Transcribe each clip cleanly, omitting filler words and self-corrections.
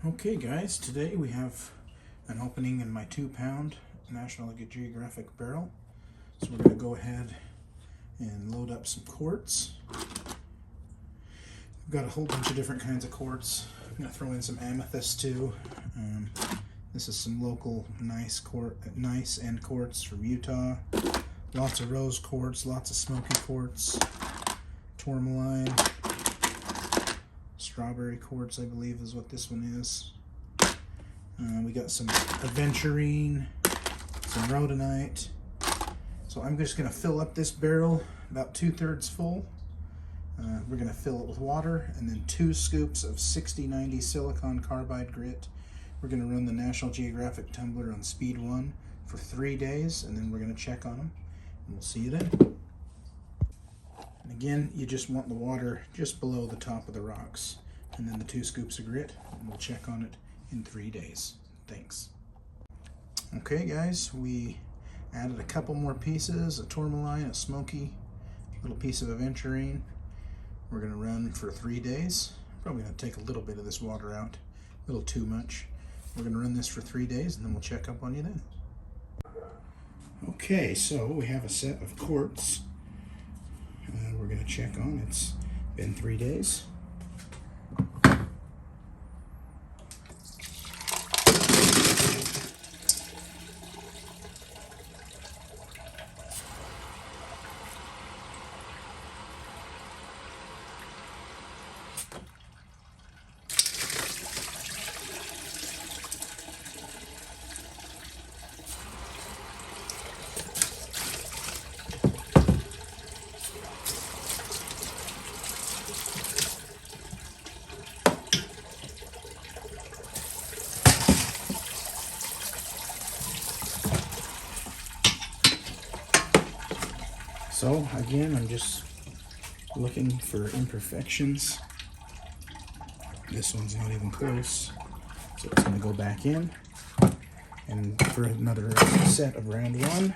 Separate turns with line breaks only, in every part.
Okay guys, today we have an opening in my 2-pound National Geographic barrel. So we're going to go ahead and load up some quartz. We've got a whole bunch of different kinds of quartz. I'm going to throw in some amethyst too. This is some local nice end quartz from Utah. Lots of rose quartz, lots of smoky quartz, tourmaline. Strawberry quartz, I believe, is what this one is. We got some aventurine, some rhodonite. So I'm just going to fill up this barrel about 2/3 full. We're going to fill it with water and then 2 scoops of 6090 silicon carbide grit. We're going to run the National Geographic tumbler on speed 1 for 3 days, and then we're going to check on them. And we'll see you then. And again, you just want the water just below the top of the rocks, and then the 2 scoops of grit, and we'll check on it in 3 days. Thanks. Okay guys, we added a couple more pieces, a tourmaline, a smoky, little piece of aventurine. We're going to run for 3 days. Probably going to take a little bit of this water out, a little too much. We're going to run this for 3 days, and then we'll check up on you then. Okay, so we have a set of quartz we're going to check on. It's been 3 days. So again, I'm just looking for imperfections. This one's not even close, so it's going to go back in. And for another set of round 1,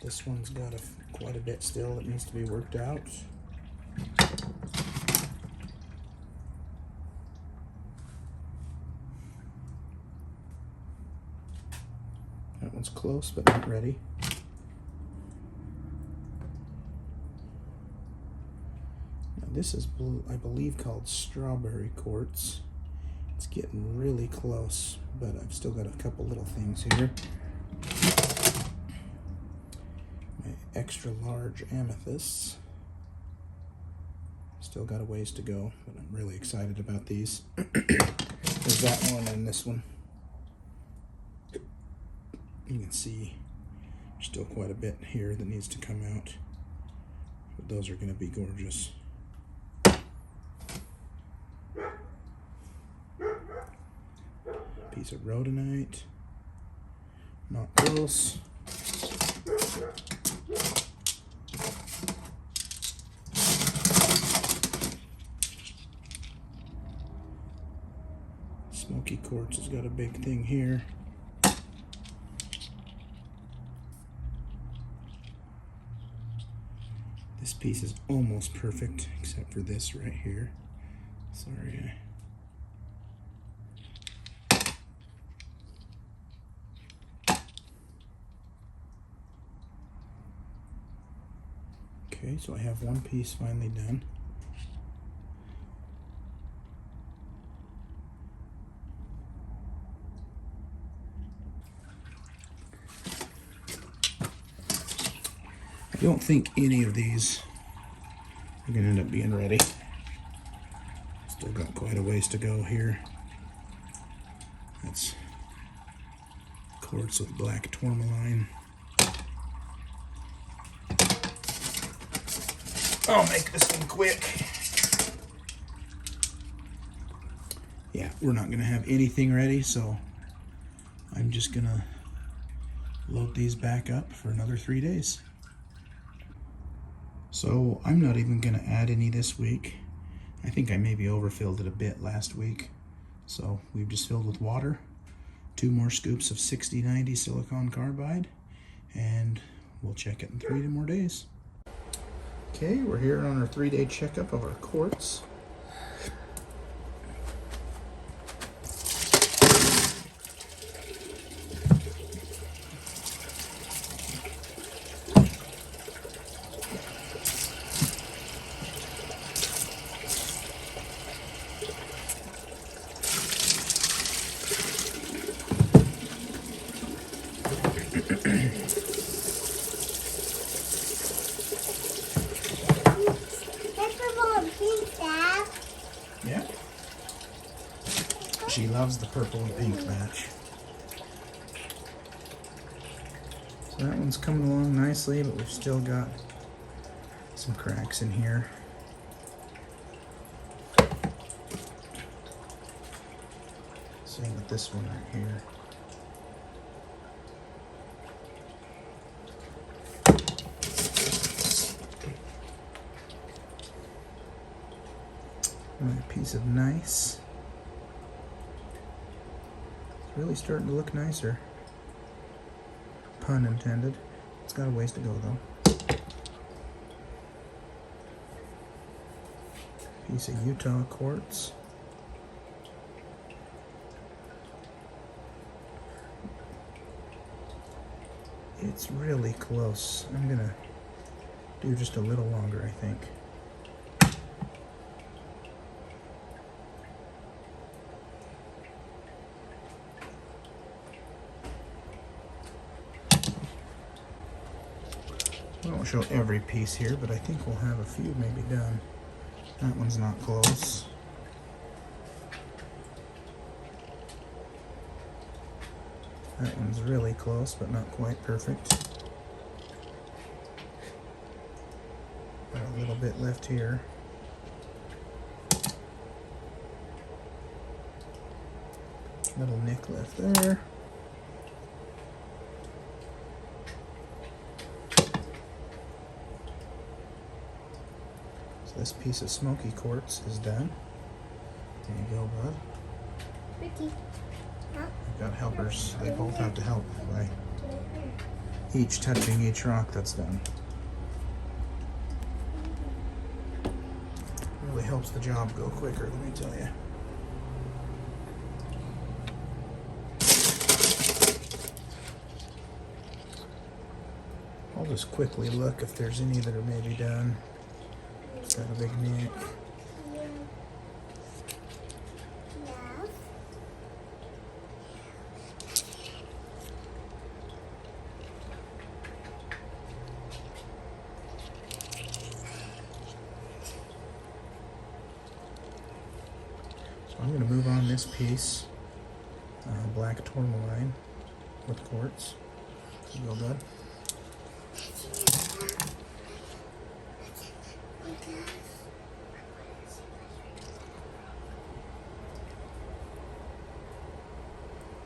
this one's got quite a bit still that needs to be worked out. That one's close, but not ready. Now this is, I believe, called strawberry quartz. It's getting really close, but I've still got a couple little things here. My extra large amethysts. Still got a ways to go, but I'm really excited about these. There's that one and this one. You can see there's still quite a bit here that needs to come out, but those are going to be gorgeous. Piece of rhodonite, not close. Smoky quartz has got a big thing here. This piece is almost perfect, except for this right here. Sorry. Okay, so I have one piece finally done. I don't think any of these are going to end up being ready. Still got quite a ways to go here. That's quartz with black tourmaline. I'll make this one quick. Yeah, we're not going to have anything ready, so I'm just going to load these back up for another 3 days. So I'm not even going to add any this week. I think I maybe overfilled it a bit last week. So we've just filled with water, 2 more scoops of 6090 silicon carbide, and we'll check it in 3 more days. Okay, we're here on our 3-day checkup of our quartz. Yeah. She loves the purple and pink match. So that one's coming along nicely, but we've still got some cracks in here. Same with this one right here. Another piece of nice. It's really starting to look nicer. Pun intended. It's got a ways to go though. Piece of Utah quartz. It's really close. I'm gonna do just a little longer, I think. I won't show every piece here, but I think we'll have a few maybe done. That one's not close. That one's really close, but not quite perfect. Got a little bit left here. Little nick left there. This piece of smoky quartz is done. There you go, bud.
Ricky. Huh?
I've got helpers. They both have to help by each touching each rock that's done. Really helps the job go quicker, let me tell you. I'll just quickly look if there's any that are maybe done. Got a big nick. So I'm going to move on this piece, black tourmaline with quartz. Real good.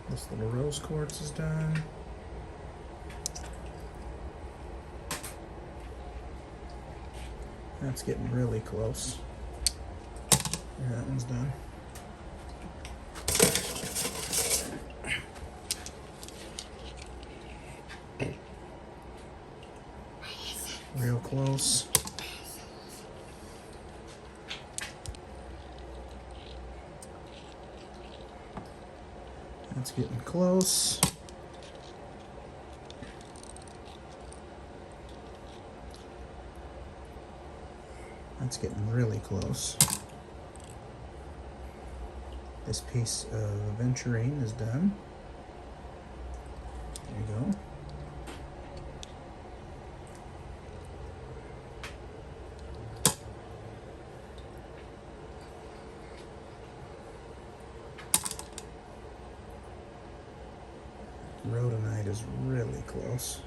This little rose quartz is done. That's getting really close. Yeah, that one's done. Real close. That's getting close. That's getting really close. This piece of aventurine is done. There you go. Rhodonite is really close.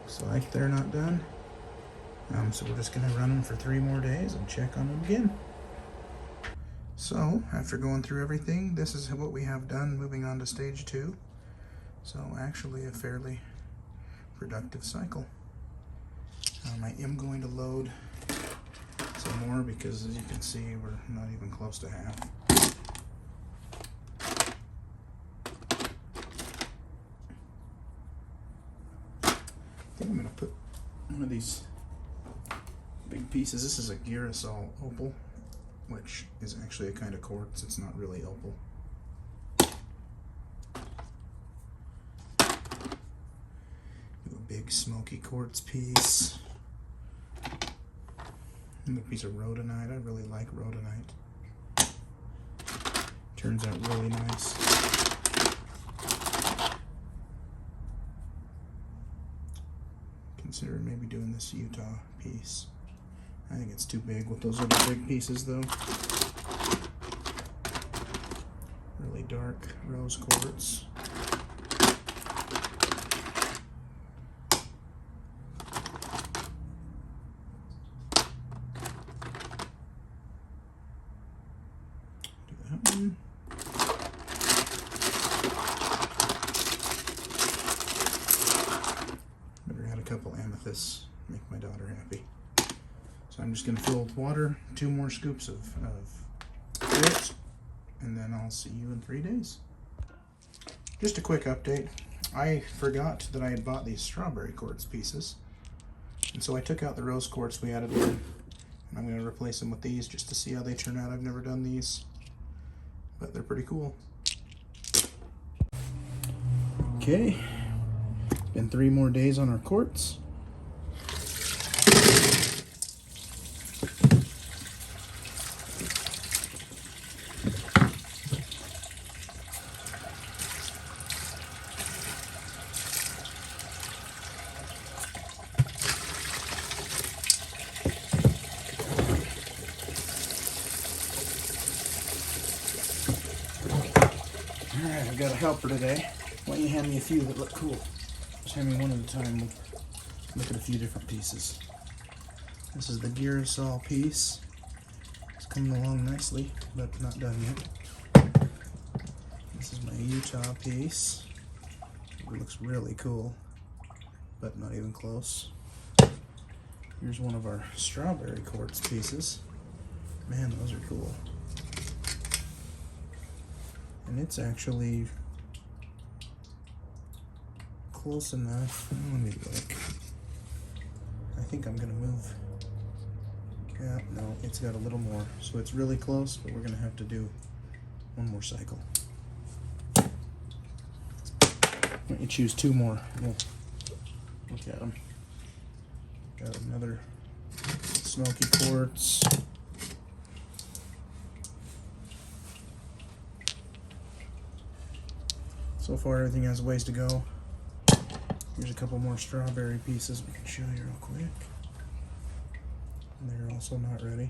Looks like they're not done. So we're just going to run them for 3 more days and check on them again. So, after going through everything, this is what we have done, moving on to stage 2. So, actually a fairly productive cycle. I am going to load some more because, as you can see, we're not even close to half. I think I'm going to put one of these big pieces. This is a girasol opal, which is actually a kind of quartz. It's not really opal. Do a big smoky quartz piece. And a piece of rhodonite. I really like rhodonite. Turns out really nice. Consider maybe doing this Utah piece. I think it's too big with those other big pieces though. Really dark rose quartz. Do that one. Better add a couple amethysts, make my daughter happy. So I'm just going to fill with water, 2 more scoops of quartz, and then I'll see you in 3 days. Just a quick update. I forgot that I had bought these strawberry quartz pieces, and so I took out the rose quartz we added in, and I'm going to replace them with these just to see how they turn out. I've never done these, but they're pretty cool. Okay, been 3 more days on our quartz. Alright, I've got a helper today. Why don't you hand me a few that look cool? Just hand me one at a time. We'll look at a few different pieces. This is the Girasol piece. It's coming along nicely, but not done yet. This is my Utah piece. It looks really cool, but not even close. Here's one of our strawberry quartz pieces. Man, those are cool. And it's actually close enough. Let me look. I think I'm gonna move. Yeah, no, it's got a little more. So it's really close, but we're gonna have to do one more cycle. Why don't you choose 2 more? We'll look at them. Got another smoky quartz. So far, everything has a ways to go. Here's a couple more strawberry pieces we can show you real quick. And they're also not ready.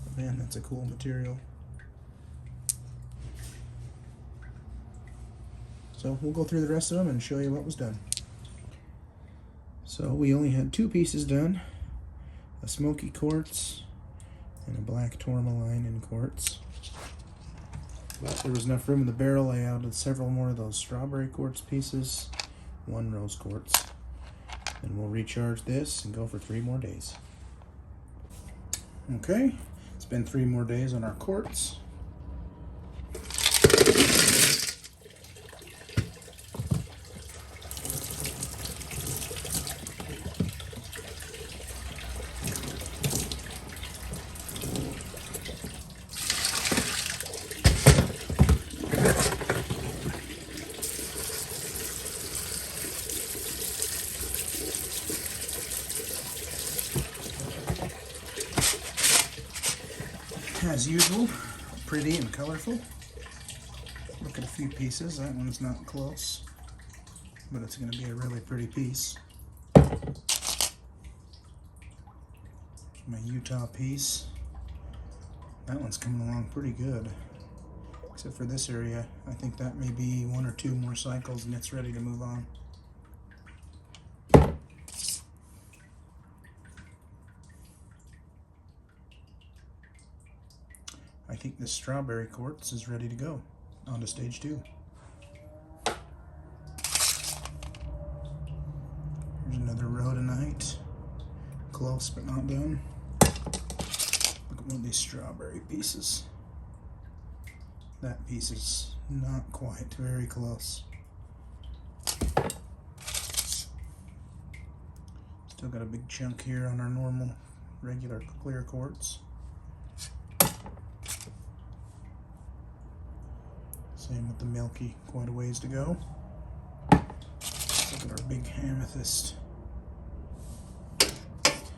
But man, that's a cool material. So we'll go through the rest of them and show you what was done. So we only had 2 pieces done. A smoky quartz and a black tourmaline in quartz. But there was enough room in the barrel. I added several more of those strawberry quartz pieces, 1 rose quartz. And we'll recharge this and go for 3 more days. Okay, it's been 3 more days on our quartz. As usual, pretty and colorful. Look at a few pieces. That one's not close, but it's going to be a really pretty piece. My Utah piece. That one's coming along pretty good, except for this area. I think that may be 1 or 2 more cycles and it's ready to move on. I think this strawberry quartz is ready to go on to stage 2. Here's another rhodonite. Close but not done. Look at one of these strawberry pieces. That piece is not quite, very close. Still got a big chunk here on our normal, regular clear quartz. Same with the milky, quite a ways to go. So Got our big amethyst.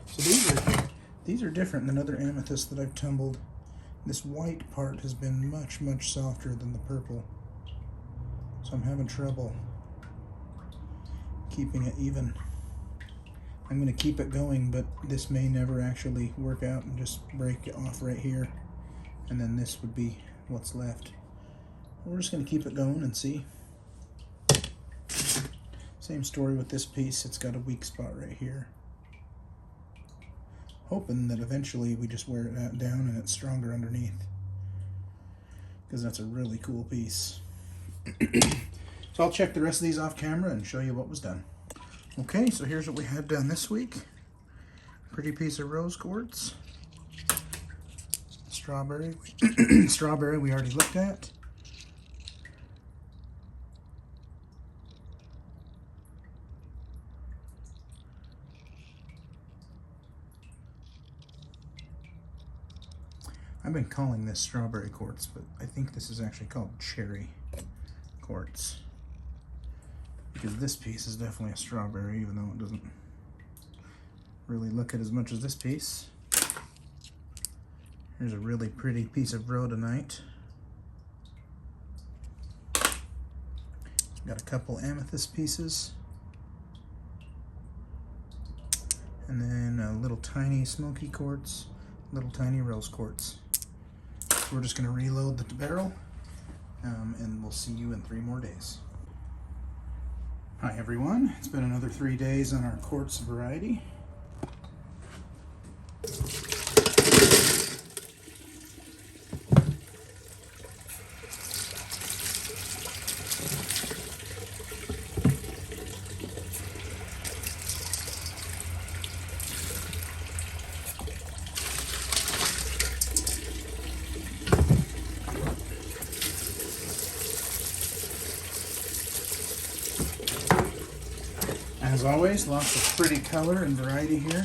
So these are different than other amethysts that I've tumbled. This white part has been much, much softer than the purple. So I'm having trouble keeping it even. I'm going to keep it going, but this may never actually work out and just break it off right here. And then this would be what's left. We're just going to keep it going and see. Same story with this piece. It's got a weak spot right here. Hoping that eventually we just wear it down and it's stronger underneath, because that's a really cool piece. So I'll check the rest of these off camera and show you what was done. Okay, so here's what we had done this week. Pretty piece of rose quartz. Strawberry. Strawberry we already looked at. I've been calling this strawberry quartz, but I think this is actually called cherry quartz, because this piece is definitely a strawberry, even though it doesn't really look it as much as this piece. Here's a really pretty piece of rhodonite. Got a couple amethyst pieces, and then a little tiny smoky quartz, little tiny rose quartz. So we're just going to reload the barrel, and we'll see you in 3 more days. Hi everyone, it's been another 3 days on our quartz variety. As always, lots of pretty color and variety here.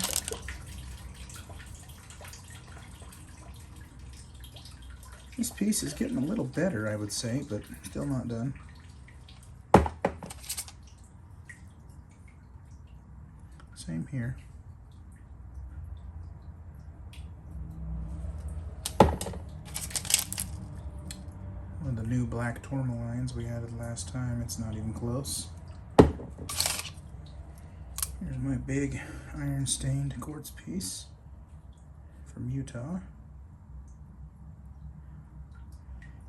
This piece is getting a little better, I would say, but still not done. Same here. One of the new black tourmalines we added last time, it's not even close. Here's my big iron stained quartz piece from Utah.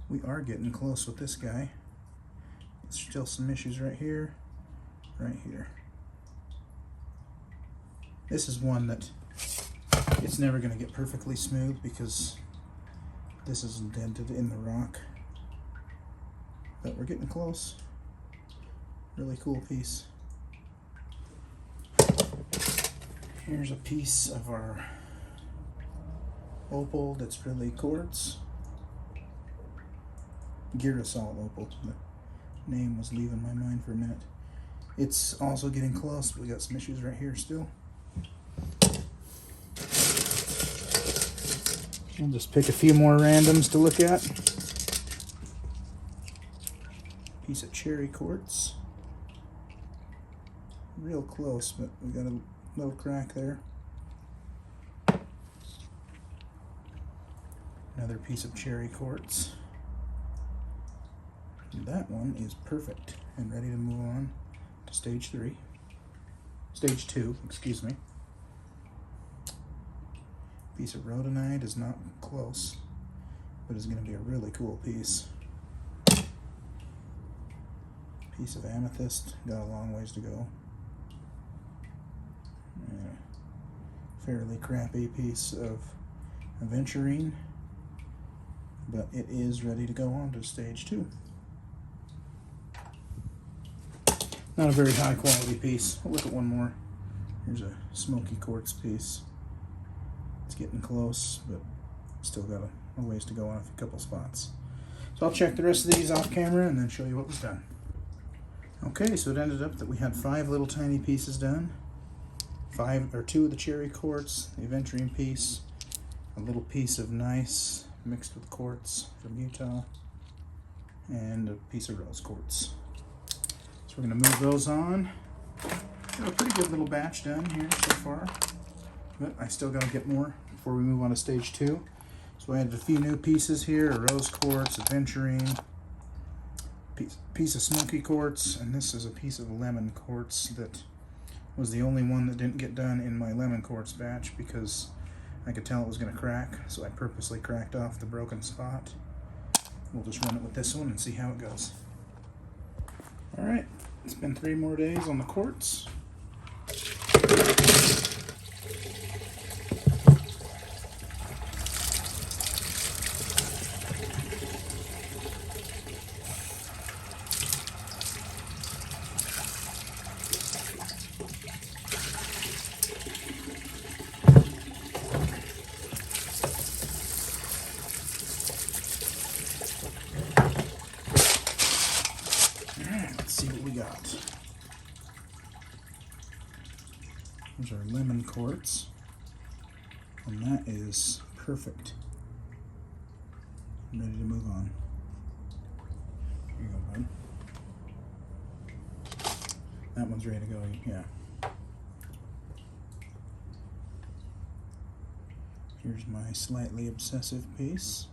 We are getting close with this guy. There's still some issues right here, right here. This is one that it's never going to get perfectly smooth because this is indented in the rock. But we're getting close. Really cool piece. Here's a piece of our opal that's really quartz. Girasol opal. The name was leaving my mind for a minute. It's also getting close, but we got some issues right here still. We'll just pick a few more randoms to look at. Piece of cherry quartz. Real close, but we got a little crack there. Another piece of cherry quartz. And that one is perfect and ready to move on to stage 2, excuse me. Piece of rhodonite is not close, but is going to be a really cool piece. Piece of amethyst, got a long ways to go. Fairly crappy piece of aventurine, but it is ready to go on to stage 2. Not a very high quality piece. We'll look at one more. Here's a smoky quartz piece. It's getting close, but still got a ways to go on a couple spots. So I'll check the rest of these off camera and then show you what was done. Okay, so it ended up that we had 5 little tiny pieces done. 2 of the cherry quartz, the aventurine piece, a little piece of gneiss mixed with quartz from Utah, and a piece of rose quartz. So we're going to move those on Got a pretty good little batch done here so far, but I still got to get more before we move on to stage 2. So I added a few new pieces here: a rose quartz, aventurine, piece of smoky quartz, and this is a piece of lemon quartz that was the only one that didn't get done in my lemon quartz batch because I could tell it was going to crack, so I purposely cracked off the broken spot. We'll just run it with this one and see how it goes. Alright, it's been 3 more days on the quartz. See what we got. There's our lemon quartz, and that is perfect. I'm ready to move on. Here you go, bud. That one's ready to go, yeah. Here's my slightly obsessive piece.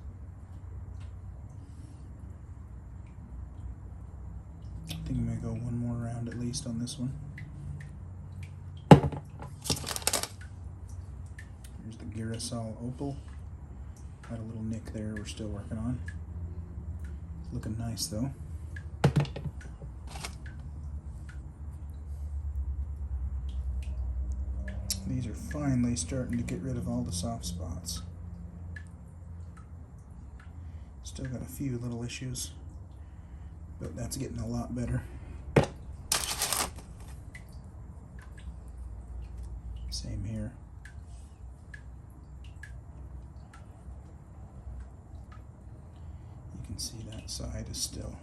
I think I'm going to go one more round at least on this one. Here's the Girasol Opal. Got a little nick there we're still working on. It's looking nice though. These are finally starting to get rid of all the soft spots. Still got a few little issues, but that's getting a lot better. Same here. You can see that side is still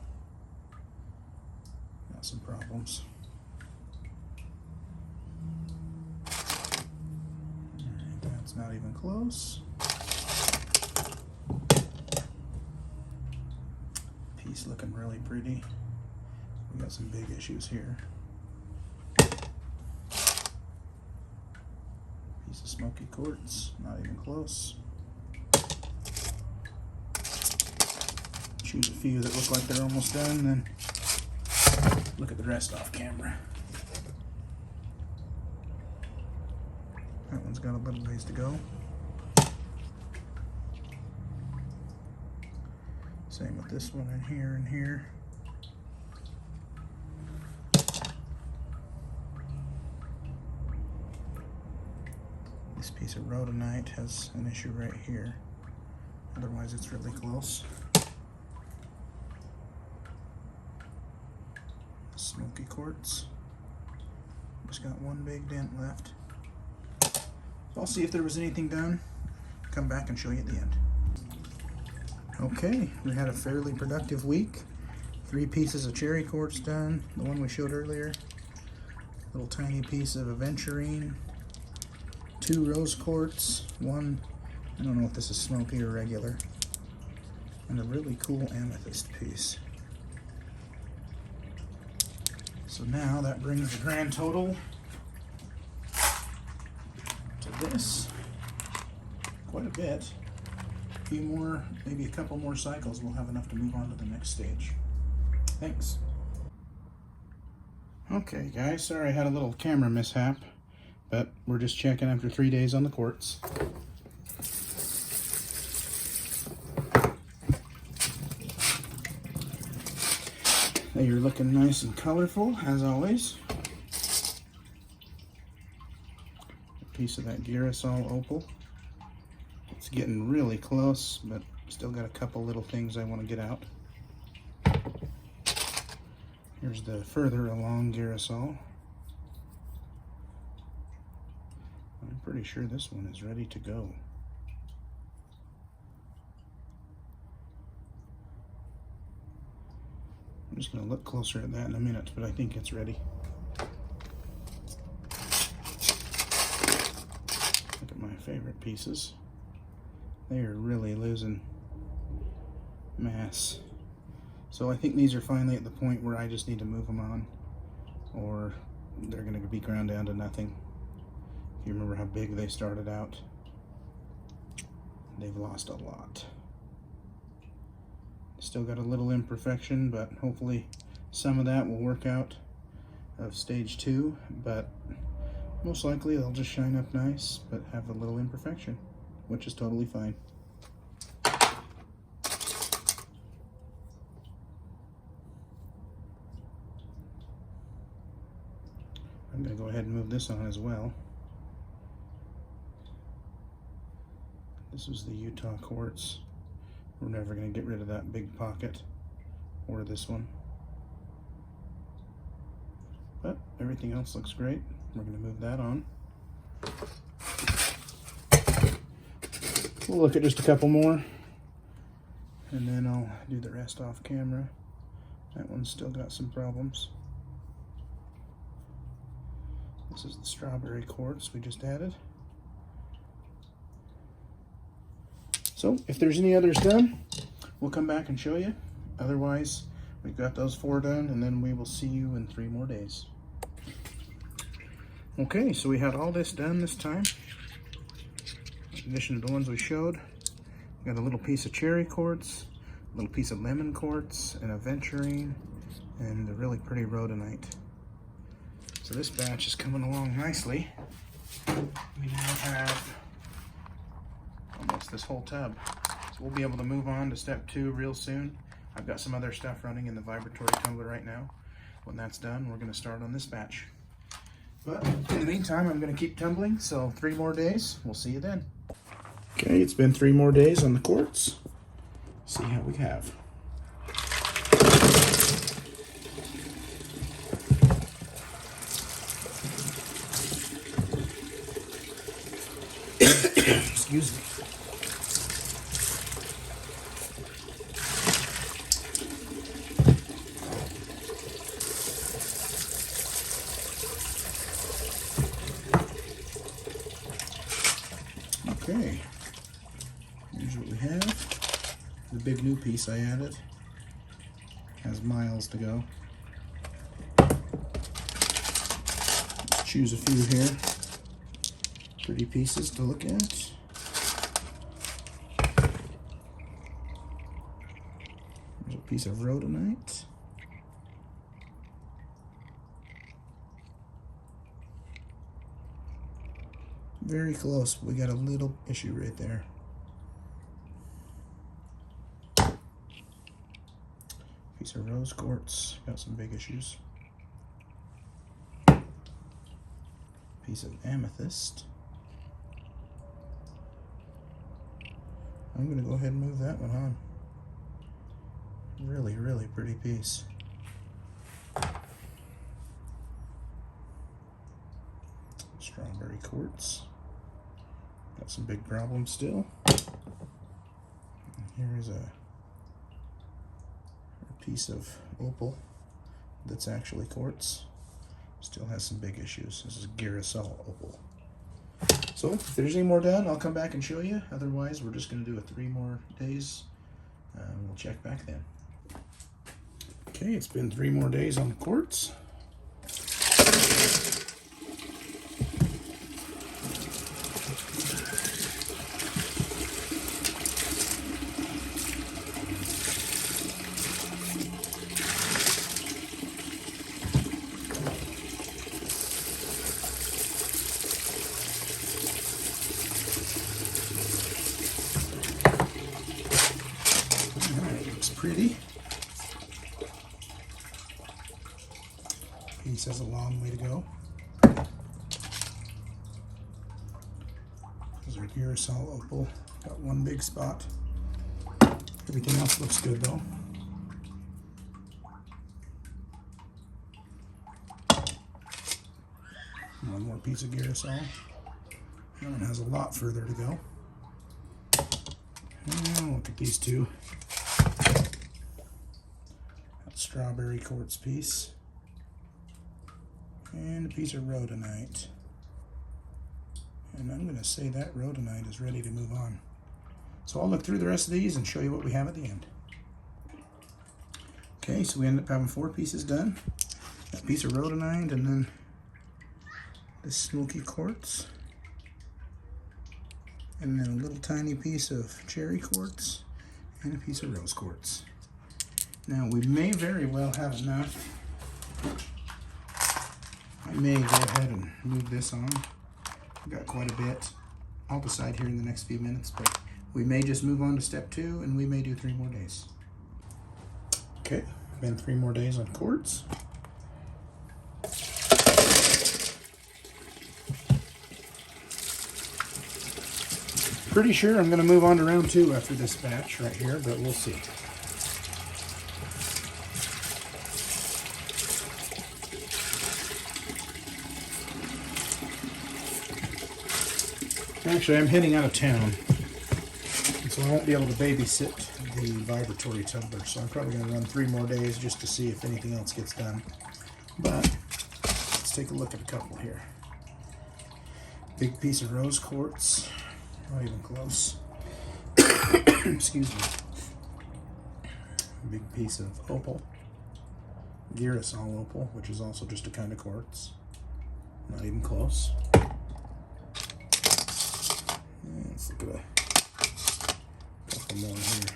got some problems. Alright, that's not even close. Piece looking really pretty. We got some big issues here. Piece of smoky quartz, not even close. Choose a few that look like they're almost done, then look at the rest off camera. That one's got a little ways to go. Same with this one in here and here. This piece of rhodonite has an issue right here. Otherwise it's really close. Smoky quartz. Just got one big dent left. So I'll see if there was anything done. Come back and show you at the end. Okay, we had a fairly productive week. 3 pieces of cherry quartz done, the one we showed earlier. Little tiny piece of aventurine. 2 rose quartz. 1, I don't know if this is smoky or regular. And a really cool amethyst piece. So now that brings the grand total to this. Quite a bit. A few more, maybe a couple more cycles, we'll have enough to move on to the next stage. Thanks. Okay guys, sorry I had a little camera mishap, but we're just checking after 3 days on the quartz. They are looking nice and colorful, as always. A piece of that Girasol Opal. It's getting really close, but still got a couple little things I want to get out. Here's the further along Girasol. I'm pretty sure this one is ready to go. I'm just going to look closer at that in a minute, but I think it's ready. Look at my favorite pieces. They are really losing mass. So I think these are finally at the point where I just need to move them on, or they're going to be ground down to nothing. If you remember how big they started out, they've lost a lot. Still got a little imperfection, but hopefully some of that will work out of stage 2, but most likely they'll just shine up nice, but have a little imperfection, which is totally fine. I'm going to go ahead and move this on as well. This is the Utah quartz. We're never going to get rid of that big pocket or this one. But everything else looks great. We're going to move that on. We'll look at just a couple more, and then I'll do the rest off camera. That one's still got some problems. This is the strawberry quartz we just added. So if there's any others done, we'll come back and show you. Otherwise, we've got those 4 done, and then we will see you in 3 more days. Okay, so we had all this done this time. In addition to the ones we showed, we got a little piece of cherry quartz, a little piece of lemon quartz, and aventurine, and a really pretty rhodonite. So this batch is coming along nicely. We now have almost this whole tub. So we'll be able to move on to step 2 real soon. I've got some other stuff running in the vibratory tumbler right now. When that's done, we're going to start on this batch. But in the meantime, I'm going to keep tumbling, so 3 more days. We'll see you then. Okay, it's been 3 more days on the quartz. See how we have. Excuse me. Okay, here's what we have. The big new piece I added has miles to go. Let's choose a few here. Pretty pieces to look at. There's a piece of rhodonite. Very close, but we got a little issue right there. Piece of rose quartz, got some big issues. Piece of amethyst. I'm gonna go ahead and move that one on. Really, really pretty piece. Strawberry quartz. Got some big problems still. And here's a piece of opal that's actually quartz. Still has some big issues. This is Girasol opal. So if there's any more done, I'll come back and show you. Otherwise, we're just going to do it 3 more days. We'll check back then. Okay, it's been 3 more days on the quartz. Pretty. Piece has a long way to go. There's our Girasol opal. Got one big spot. Everything else looks good though. One more piece of Girasol. That one has a lot further to go. And look at these two. Strawberry quartz piece and a piece of rhodonite, and I'm going to say that rhodonite is ready to move on. So I'll look through the rest of these and show you what we have at the end. Okay, so we ended up having 4 pieces done. A piece of rhodonite and then this smoky quartz, and then a little tiny piece of cherry quartz, and a piece of rose quartz. Now we may very well have enough. I may go ahead and move this on. I've got quite a bit. I'll decide here in the next few minutes, but we may just move on to step 2, and we may do 3 more days. Okay, been 3 more days on quartz. Pretty sure I'm going to move on to round 2 after this batch right here, but we'll see. Actually, I'm heading out of town, so I won't be able to babysit the vibratory tumbler, so I'm probably going to run 3 more days just to see if anything else gets done. But let's take a look at a couple here. Big piece of rose quartz, not even close. Excuse me. Big piece of opal, girasol opal, which is also just a kind of quartz, not even close. Let's look at a couple more here.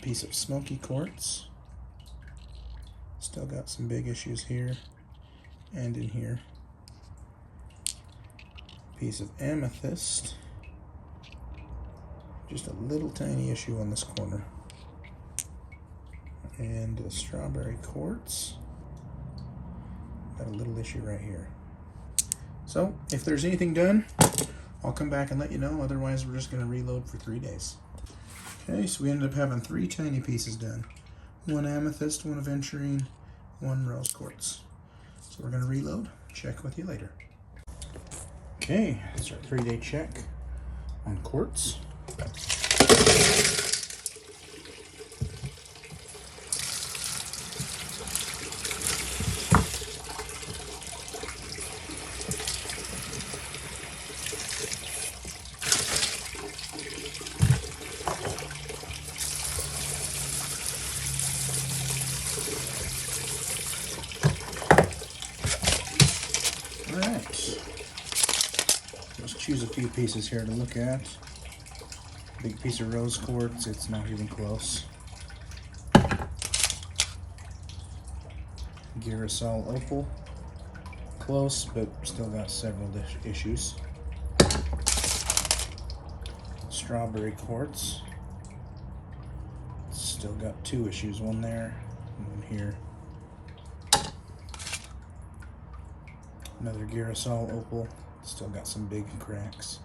Piece of smoky quartz. Still got some big issues here and in here. Piece of amethyst. Just a little tiny issue on this corner. And a strawberry quartz. Got a little issue right here. So, if there's anything done, I'll come back and let you know. Otherwise, we're just going to reload for 3 days. Okay, so we ended up having 3 tiny pieces done. 1 amethyst, 1 aventurine, 1 rose quartz. So we're going to reload. Check with you later. Okay, that's our 3-day check on quartz. Choose a few pieces here to look at. Big piece of rose quartz, it's not even close. Girasol opal, close, but still got several issues. Strawberry quartz, still got 2 issues, one there and one here. Another girasol opal. Still got some big cracks.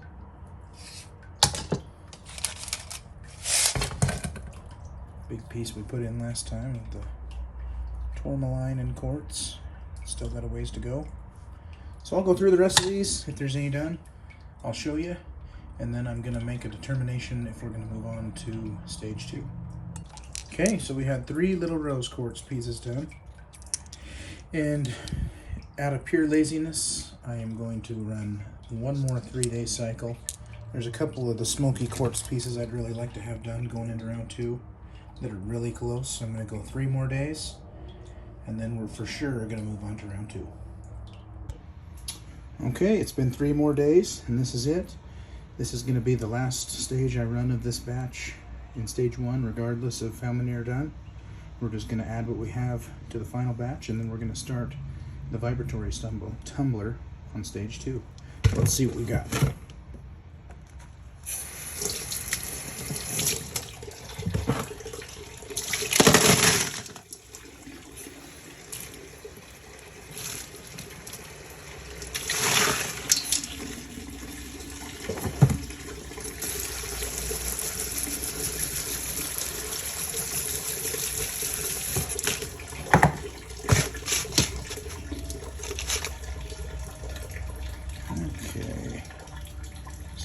Big piece we put in last time with the tourmaline and quartz. Still got a ways to go. So I'll go through the rest of these. If there's any done, I'll show you. And then I'm going to make a determination if we're going to move on to stage 2. Okay, so we had 3 little rose quartz pieces done. And out of pure laziness, I am going to run 1 more 3-day cycle. There's a couple of the smoky quartz pieces I'd really like to have done going into round 2 that are really close. So I'm going to go 3 more days, and then we're for sure going to move on to round 2. Okay, it's been 3 more days, and this is it. This is going to be the last stage I run of this batch in stage 1, regardless of how many are done. We're just going to add what we have to the final batch, and then we're going to start the vibratory tumbler on stage 2. Let's see what we got.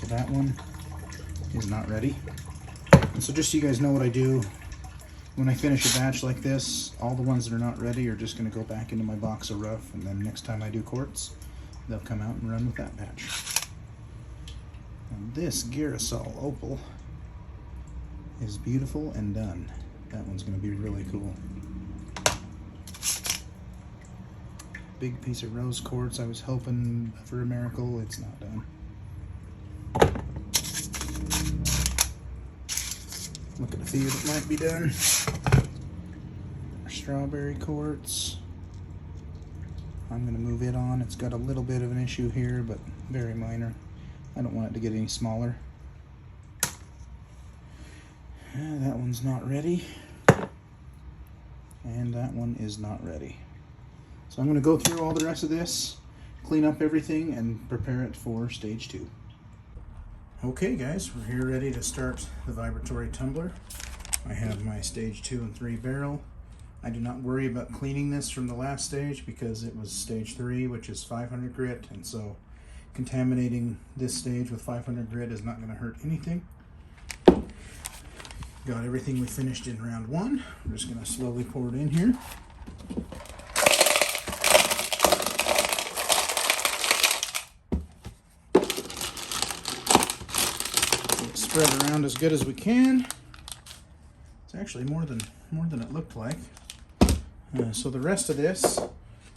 That one is not ready. And so just so you guys know what I do, when I finish a batch like this, all the ones that are not ready are just going to go back into my box of rough, and then next time I do quartz, they'll come out and run with that batch. And this girasol opal is beautiful and done. That one's going to be really cool. big piece of rose quartz. I was hoping for a miracle. It's not done. Look at a few that might be done. Strawberry quartz. I'm going to move it on. It's got a little bit of an issue here, but very minor. I don't want it to get any smaller. That one's not ready. And that one is not ready. So I'm going to go through all the rest of this, clean up everything, and prepare it for stage 2. Okay guys, we're here ready to start the vibratory tumbler. I have my stage 2 and 3 barrel. I do not worry about cleaning this from the last stage because it was stage 3, which is 500 grit, and so contaminating this stage with 500 grit is not going to hurt anything. Got everything we finished in round 1. I'm just going to slowly pour it in here. Spread around as good as we can. It's actually more than it looked like. So the rest of this,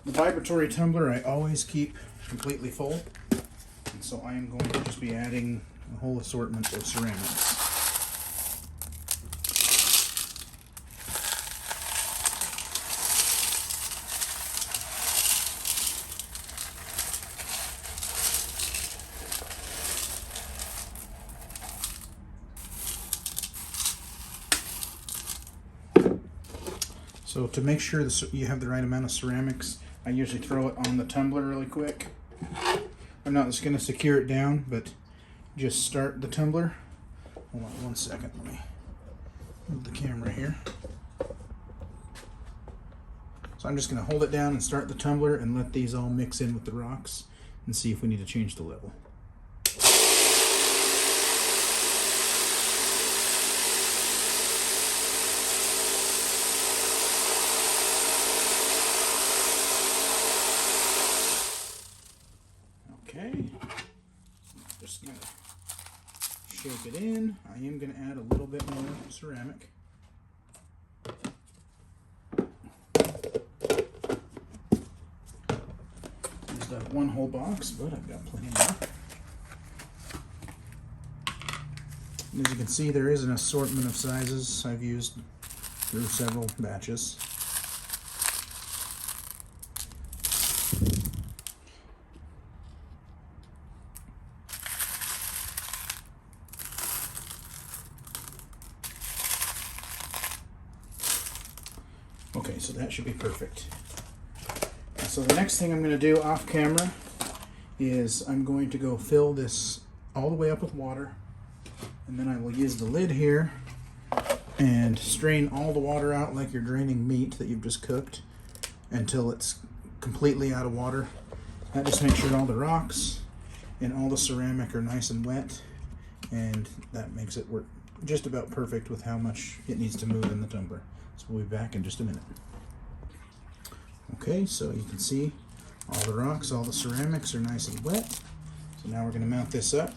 the vibratory tumbler, I always keep completely full, and so I am going to just be adding a whole assortment of ceramics. So to make sure you have the right amount of ceramics, I usually throw it on the tumbler really quick. I'm not just going to secure it down, but just start the tumbler. Hold on 1 second, let me move the camera here. So I'm just going to hold it down and start the tumbler and let these all mix in with the rocks and see if we need to change the level. Okay, just gonna shake it in. I am gonna add a little bit more ceramic. Used up 1 whole box, but I've got plenty more. And as you can see, there is an assortment of sizes I've used through several batches. Okay, so that should be perfect. So the next thing I'm going to do off camera is I'm going to go fill this all the way up with water, and then I will use the lid here and strain all the water out like you're draining meat that you've just cooked until it's completely out of water. That just makes sure all the rocks and all the ceramic are nice and wet, and that makes it work just about perfect with how much it needs to move in the tumbler. So we'll be back in just a minute. Okay, so you can see all the rocks, all the ceramics are nice and wet. So now we're going to mount this up.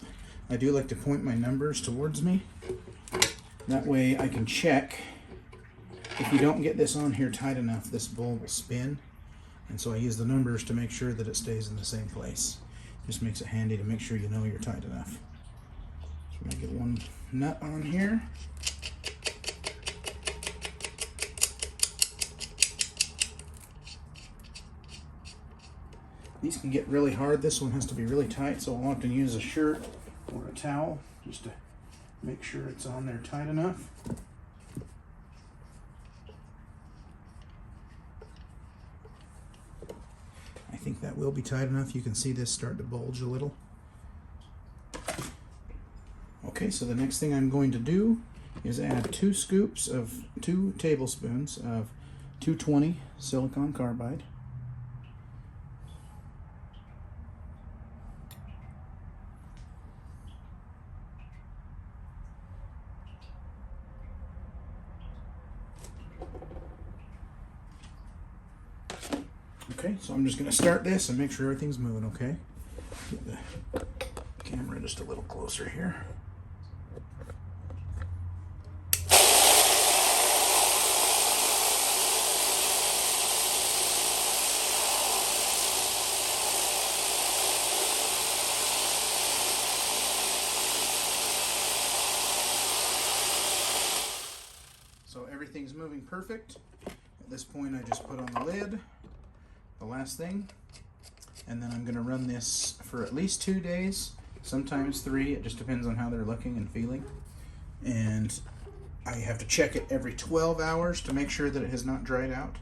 I do like to point my numbers towards me. That way I can check. If you don't get this on here tight enough, this bowl will spin. And so I use the numbers to make sure that it stays in the same place. Just makes it handy to make sure you know you're tight enough. So I'm going to get 1 nut on here. These can get really hard. This one has to be really tight, so I'll often use a shirt or a towel just to make sure it's on there tight enough. I think that will be tight enough. You can see this start to bulge a little. Okay, so the next thing I'm going to do is add 2 tablespoons of 220 silicon carbide. Okay, so I'm just going to start this and make sure everything's moving okay. Get the camera just a little closer here. everything's moving perfect. At this point, I just put on the lid, the last thing, and then I'm going to run this for at least 2 days, sometimes 3. It just depends on how they're looking and feeling. And I have to check it every 12 hours to make sure that it has not dried out.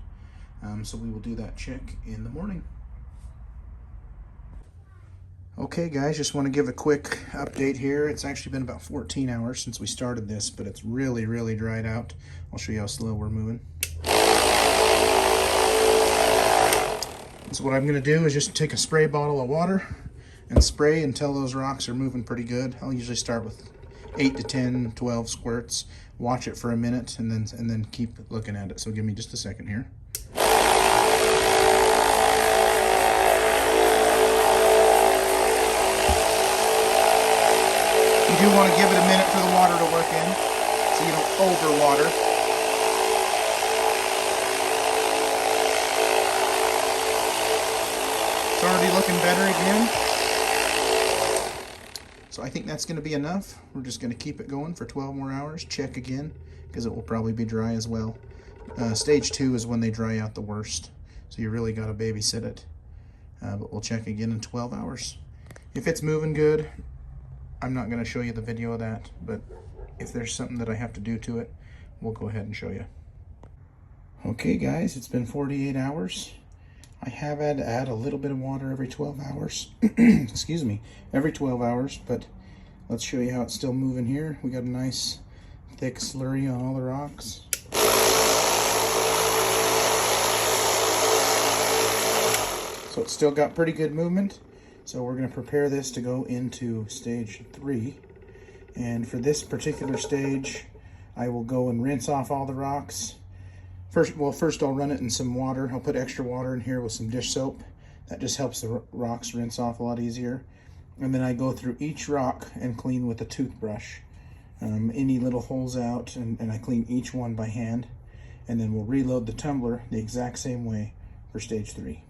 So we will do that check in the morning. Okay guys, just want to give a quick update here. It's actually been about 14 hours since we started this, but it's really, really dried out. I'll show you how slow we're moving. So what I'm going to do is just take a spray bottle of water and spray until those rocks are moving pretty good. I'll usually start with 8 to 10, 12 squirts. Watch it for a minute and then keep looking at it. So give me just a second here. You do want to give it a minute for the water to work in, so you don't overwater. It's already looking better again. So I think that's going to be enough. We're just going to keep it going for 12 more hours. Check again, because it will probably be dry as well. Stage 2 is when they dry out the worst, so you really got to babysit it. But we'll check again in 12 hours. If it's moving good, I'm not going to show you the video of that, but if there's something that I have to do to it, we'll go ahead and show you. Okay guys, it's been 48 hours. I have had to add a little bit of water every 12 hours. Excuse me, every 12 hours, but let's show you how it's still moving here. We got a nice thick slurry on all the rocks. So it's still got pretty good movement. So we're going to prepare this to go into stage 3. And for this particular stage, I will go and rinse off all the rocks. First I'll run it in some water. I'll put extra water in here with some dish soap. That just helps the rocks rinse off a lot easier. And then I go through each rock and clean with a toothbrush. Any little holes out, and I clean each one by hand. And then we'll reload the tumbler the exact same way for stage 3.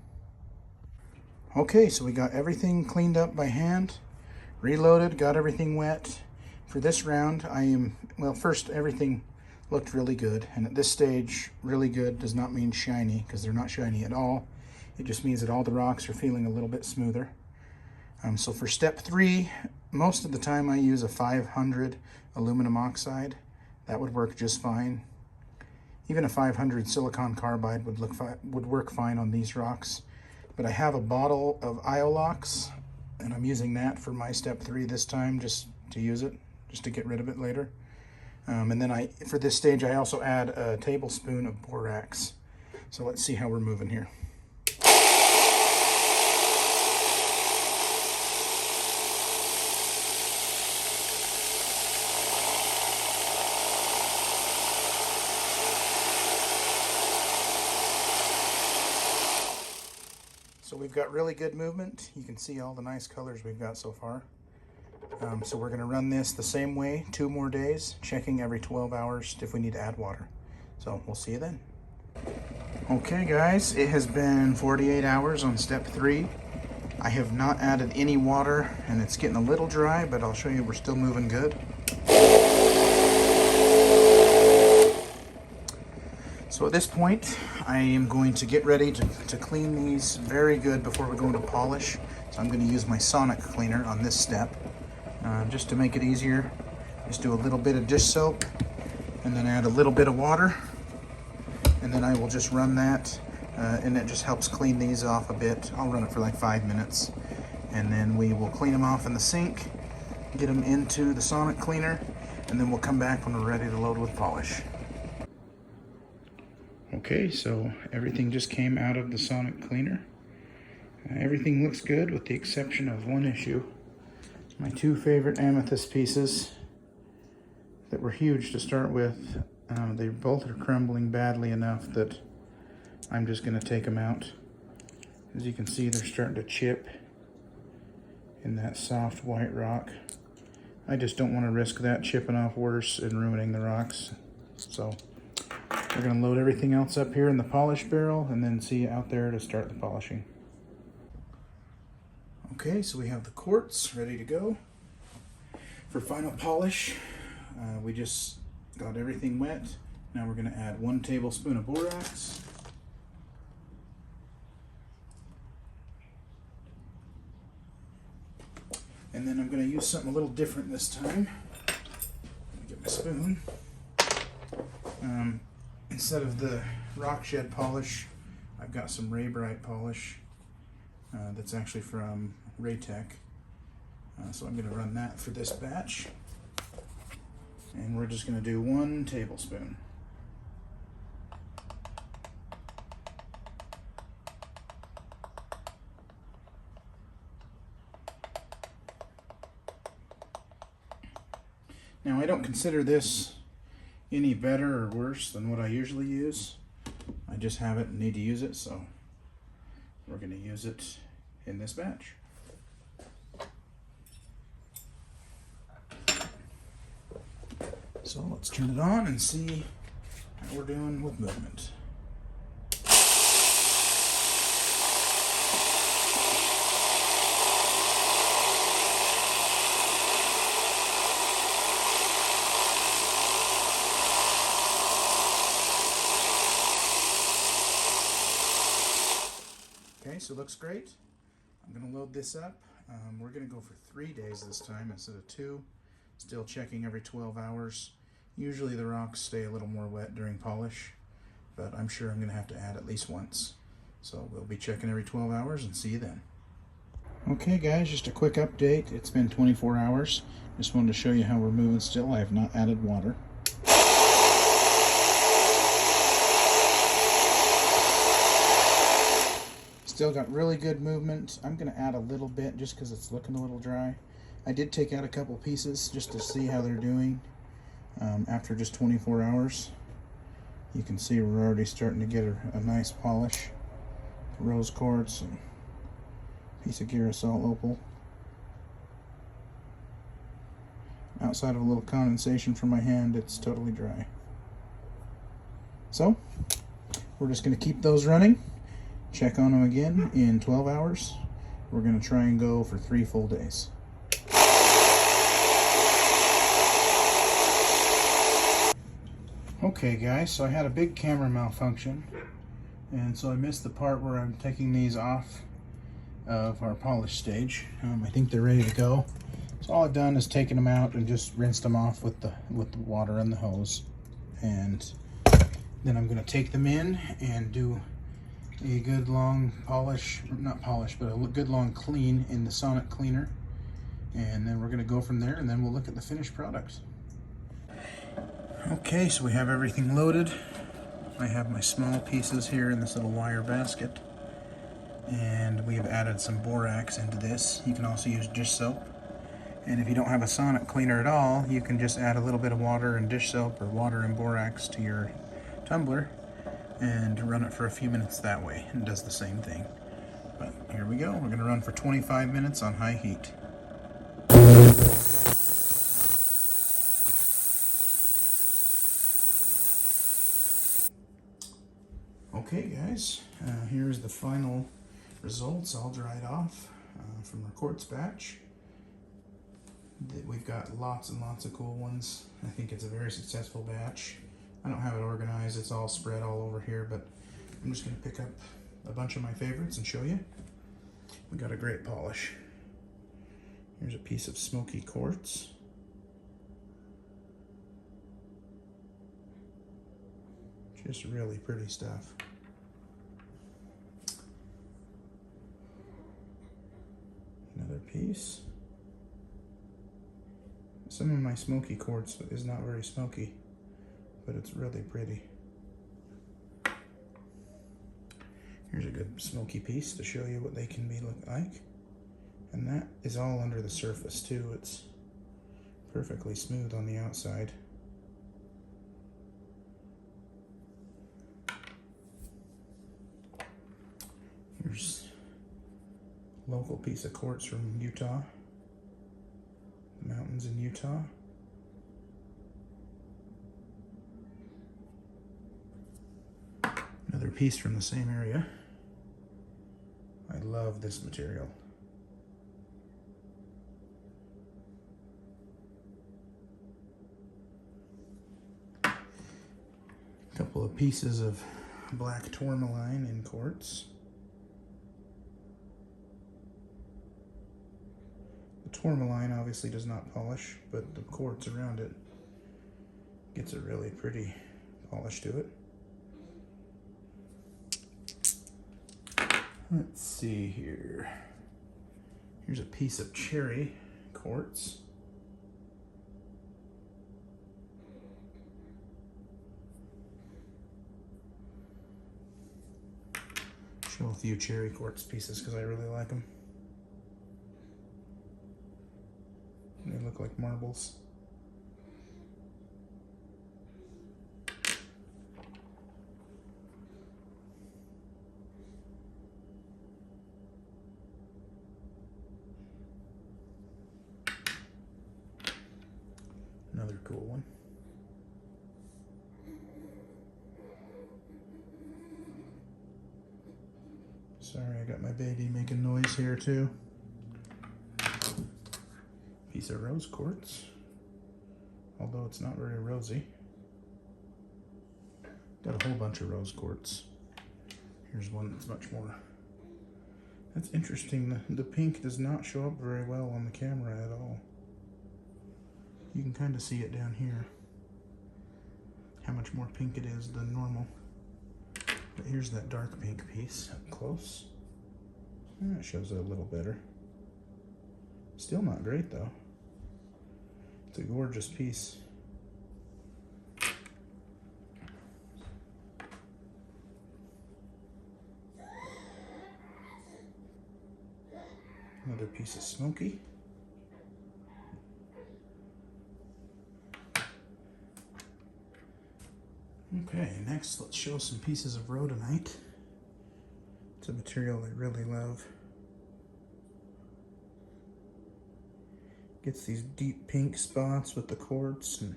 Okay, so we got everything cleaned up by hand, reloaded, got everything wet. For this round, first everything looked really good. And at this stage, really good does not mean shiny, because they're not shiny at all. It just means that all the rocks are feeling a little bit smoother. So for step 3, most of the time I use a 500 aluminum oxide. That would work just fine. Even a 500 silicon carbide would work fine on these rocks. But I have a bottle of Iolox, and I'm using that for my step 3 this time, just to use it, just to get rid of it later. And then for this stage, I also add a tablespoon of borax. So let's see how we're moving here. So we've got really good movement. You can see all the nice colors we've got so far. So we're going to run this the same way 2 more days, checking every 12 hours if we need to add water. So we'll see you then. Okay guys, it has been 48 hours on step 3. I have not added any water, and it's getting a little dry, but I'll show you we're still moving good. So at this point, I am going to get ready to clean these very good before we go into polish. So I'm going to use my sonic cleaner on this step. Just to make it easier, just do a little bit of dish soap and then add a little bit of water. And then I will just run that, and it just helps clean these off a bit. I'll run it for like 5 minutes. And then we will clean them off in the sink, get them into the sonic cleaner, and then we'll come back when we're ready to load with polish. Okay, so everything just came out of the sonic cleaner. Everything looks good with the exception of one issue. My 2 favorite amethyst pieces that were huge to start with, they both are crumbling badly enough that I'm just going to take them out. As you can see, they're starting to chip in that soft white rock. I just don't want to risk that chipping off worse and ruining the rocks. So we're going to load everything else up here in the polish barrel and then see you out there to start the polishing. Okay, so we have the quartz ready to go for final polish. We just got everything wet, Now we're going to add 1 tablespoon of borax. And then I'm going to use something a little different this time. Let me get my spoon. Instead of the rock shed polish, I've got some Ray Bright polish that's actually from Raytech. So I'm going to run that for this batch. And we're just going to do 1 tablespoon. Now I don't consider this any better or worse than what I usually use. I just have it and need to use it, so we're going to use it in this batch. So let's turn it on and see how we're doing with movement. Okay, so it looks great. I'm going to load this up. We're going to go for 3 days this time instead of 2. Still checking every 12 hours. Usually the rocks stay a little more wet during polish, but I'm sure I'm going to have to add at least once. So we'll be checking every 12 hours and see you then. Okay guys, just a quick update. It's been 24 hours. Just wanted to show you how we're moving still. I have not added water. Still got really good movement. I'm going to add a little bit just because it's looking a little dry. I did take out a couple pieces just to see how they're doing after just 24 hours. You can see we're already starting to get a nice polish. Rose quartz and piece of Girasol opal. Outside of a little condensation from my hand, it's totally dry. So, we're just going to keep those running. Check on them again in 12 hours. We're going to try and go for 3 full days. Okay guys, so I had a big camera malfunction, and so I missed the part where I'm taking these off of our polish stage. I think they're ready to go. So all I've done is taken them out and just rinsed them off with the water and the hose. And then I'm going to take them in and do a good long polish, not polish, but a good long clean in the sonic cleaner. And then we're going to go from there, and then we'll look at the finished product. Okay, so we have everything loaded. I have my small pieces here in this little wire basket. And we have added some borax into this. You can also use dish soap. And if you don't have a sonic cleaner at all, you can just add a little bit of water and dish soap or water and borax to your tumbler and run it for a few minutes that way. It does the same thing. But here we go. We're going to run for 25 minutes on high heat. Okay guys, here's the final results all dried off from our quartz batch. We've got lots and lots of cool ones. I think it's a very successful batch. I don't have it organized, it's all spread all over here, but I'm just going to pick up a bunch of my favorites and show you. We got a great polish. Here's a piece of smoky quartz. Just really pretty stuff. Another piece. Some of my smoky quartz is not very smoky, but it's really pretty. Here's a good smoky piece to show you what they can look like. And that is all under the surface too. It's perfectly smooth on the outside. Here's a local piece of quartz from Utah, the mountains in Utah. Another piece from the same area. I love this material. pieces of black tourmaline in quartz. The tourmaline obviously does not polish, but the quartz around it gets a really pretty polish to it. Let's see here. Here's a piece of cherry quartz. Show a few cherry quartz pieces because I really like them. They look like marbles. Another cool one. Sorry, I got my baby making noise here too. Piece of rose quartz, although it's not very rosy. Got a whole bunch of rose quartz. Here's one that's much more. That's interesting. The pink does not show up very well on the camera at all. You can kind of see it down here, how much more pink it is than normal. But here's that dark pink piece up close. That shows it a little better. Still not great though. It's a gorgeous piece. Another piece of smoky. Okay, next let's show some pieces of rhodonite. It's a material I really love. Gets these deep pink spots with the quartz, and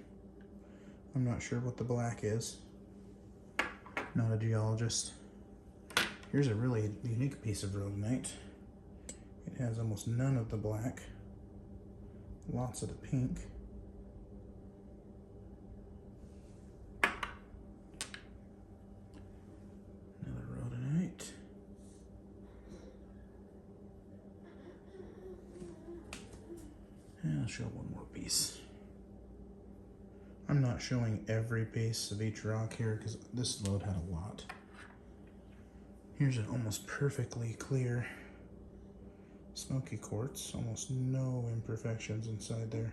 I'm not sure what the black is. Not a geologist. Here's a really unique piece of rhodonite. It has almost none of the black, lots of the pink. I'll show one more piece. I'm not showing every piece of each rock here because this load had a lot. Here's an almost perfectly clear smoky quartz, almost no imperfections inside there.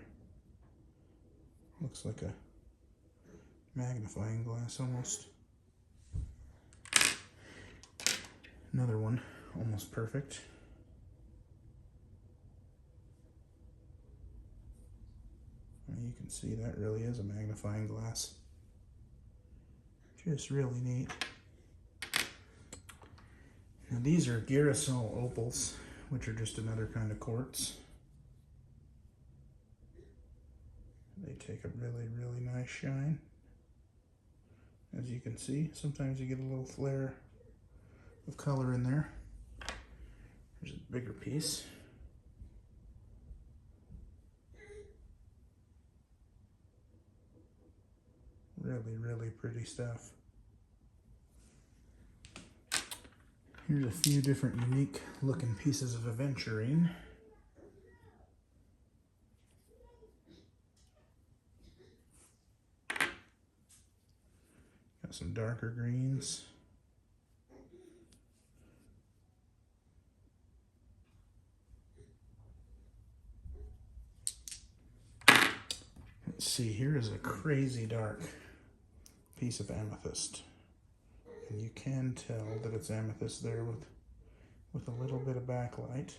Looks like a magnifying glass almost. Another one, almost perfect. You can see that really is a magnifying glass. Just really neat. Now these are girasol opals, which are just another kind of quartz. They take a really, really nice shine. As you can see, sometimes you get a little flare of color in there. Here's a bigger piece. Really, really pretty stuff. Here's a few different unique looking pieces of aventurine. Got some darker greens. Let's see, here is a crazy dark piece of amethyst. And you can tell that it's amethyst there with a little bit of backlight.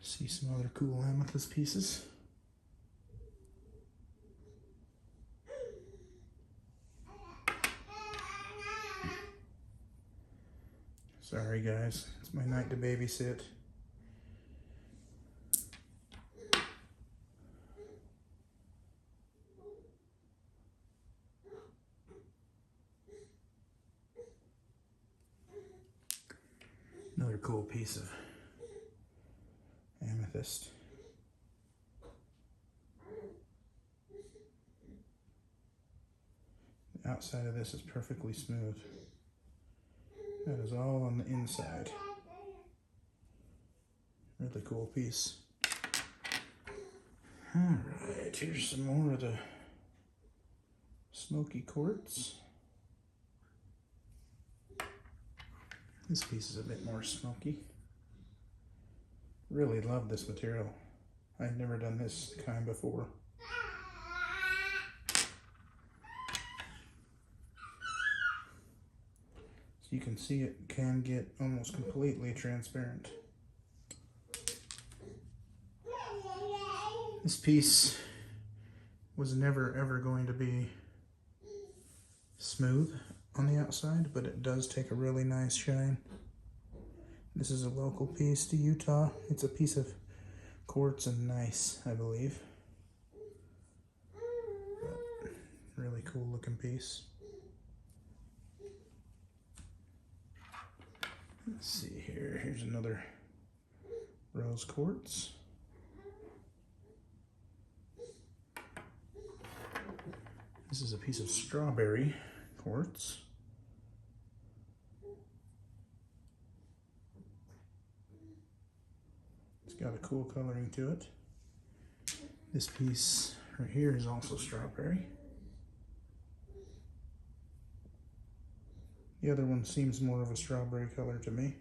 See some other cool amethyst pieces. Sorry guys, it's my night to babysit. Another cool piece of amethyst. outside of this is perfectly smooth. That is all on the inside. Really cool piece. Alright, here's some more of the smoky quartz. This piece is a bit more smoky. Really love this material. I've never done this kind before. So you can see it can get almost completely transparent. This piece was never ever going to be smooth on the outside, but it does take a really nice shine. This is a local piece to Utah. It's a piece of quartz and gneiss, I believe. But really cool looking piece. Let's see here. Here's another rose quartz. This is a piece of strawberry quartz. It's got a cool coloring to it. This piece right here is also strawberry. The other one seems more of a strawberry color to me.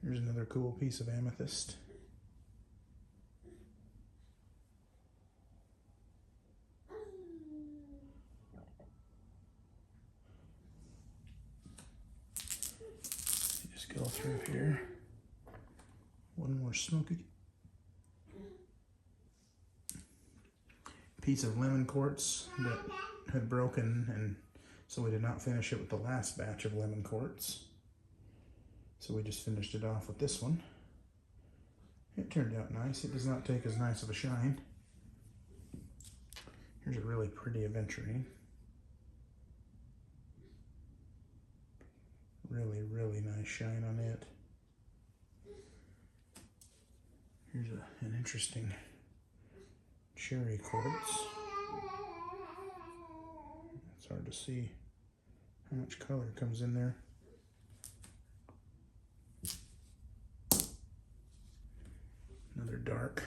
Here's another cool piece of amethyst. Just go through here. One more smoky piece of lemon quartz that had broken, and so we did not finish it with the last batch of lemon quartz. So we just finished it off with this one. It turned out nice. It does not take as nice of a shine. Here's a really pretty aventurine. Really, really nice shine on it. Here's an interesting cherry quartz. It's hard to see how much color comes in there. Another dark,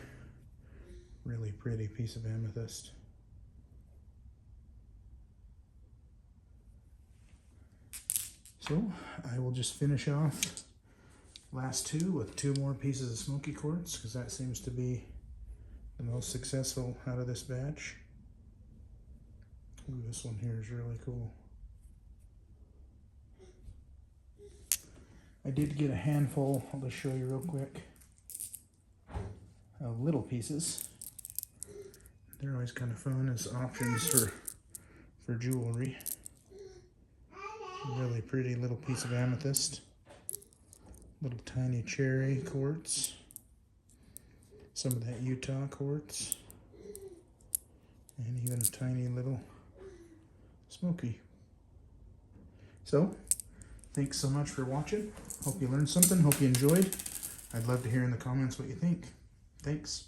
really pretty piece of amethyst. So I will just finish off last two with two more pieces of smoky quartz, because that seems to be the most successful out of this batch. Ooh, this one here is really cool. I did get a handful, I'll just show you real quick, of little pieces. They're always kind of fun as options for jewelry. Really pretty little piece of amethyst. Little tiny cherry quartz. Some of that Utah quartz. And even a tiny little smoky. So, thanks so much for watching. Hope you learned something. Hope you enjoyed. I'd love to hear in the comments what you think. Thanks.